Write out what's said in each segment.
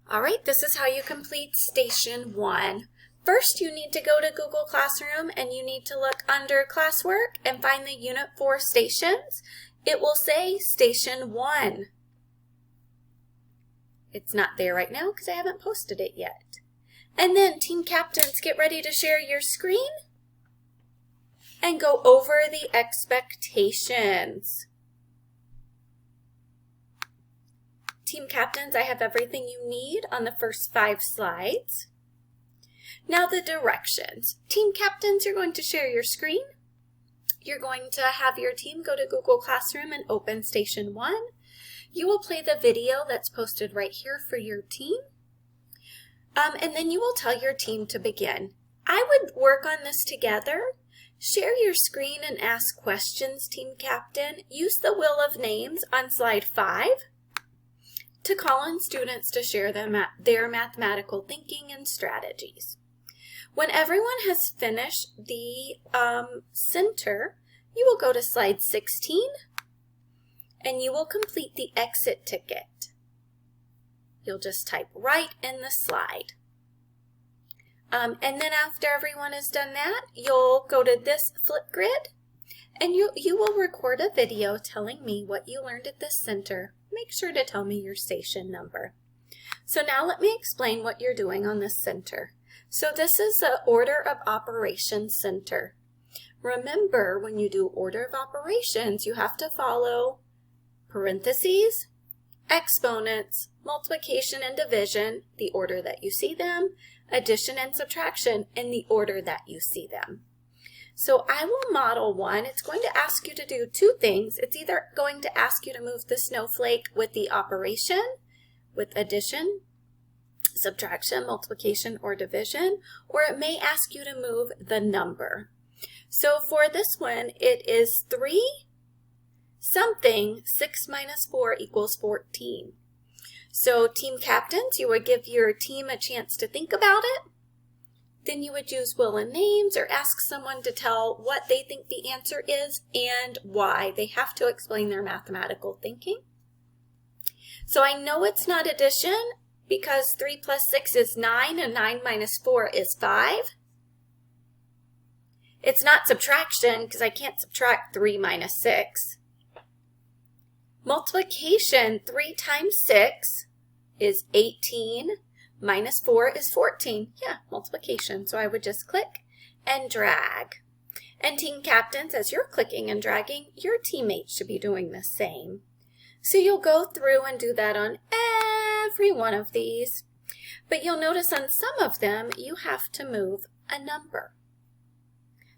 All right, this is how you complete Station 1. First, you need to go to Google Classroom and you need to look under Classwork and find the Unit 4 stations. It will say Station 1. It's not there right now because I haven't posted it yet. And then, Team Captains, get ready to share your screen and go over the expectations. Team Captains, I have everything you need on the first 5 slides. Now the directions. Team Captains, you're going to share your screen. You're going to have your team go to Google Classroom and open Station 1. You will play the video that's posted right here for your team. And then you will tell your team to begin. I would work on this together. Share your screen and ask questions, Team Captain. Use the wheel of names on slide 5 to call on students to share their mathematical thinking and strategies. When everyone has finished the center, you will go to slide 16 and you will complete the exit ticket. You'll just type right in the slide. And then after everyone has done that, you'll go to this Flipgrid and you will record a video telling me what you learned at this center. Make sure to tell me your station number. So now let me explain what you're doing on this center. So this is the order of operations center. Remember, when you do order of operations, you have to follow parentheses, exponents, multiplication and division, the order that you see them, addition and subtraction in the order that you see them. So I will model one. It's going to ask you to do 2 things. It's either going to ask you to move the snowflake with the operation, with addition, subtraction, multiplication, or division, or it may ask you to move the number. So for this one, it is 3 something 6 minus 4 equals 14. So Team Captains, you would give your team a chance to think about it. Then you would use wheel and names or ask someone to tell what they think the answer is and why. They have to explain their mathematical thinking. So I know it's not addition because 3 plus 6 is 9 and 9 minus 4 is 5. It's not subtraction because I can't subtract 3 minus 6. Multiplication, 3 times 6 is 18. Minus 4 is 14. Yeah, multiplication. So I would just click and drag. And Team Captains, as you're clicking and dragging, your teammates should be doing the same. So you'll go through and do that on every one of these. But you'll notice on some of them, you have to move a number.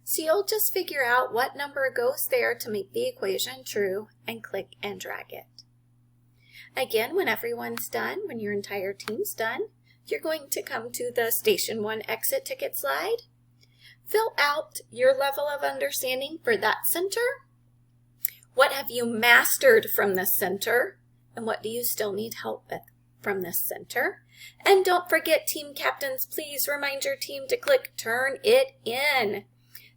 So you'll just figure out what number goes there to make the equation true and click and drag it. Again, when everyone's done, when your entire team's done, you're going to come to the Station 1 exit ticket slide. Fill out your level of understanding for that center. What have you mastered from this center? And what do you still need help with from this center? And don't forget, Team Captains, please remind your team to click Turn It In.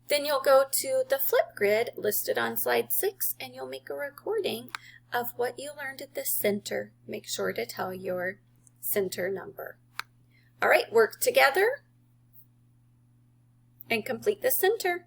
Then you'll go to the Flipgrid listed on slide 6 and you'll make a recording of what you learned at this center. Make sure to tell your center number. All right, work together and complete the center.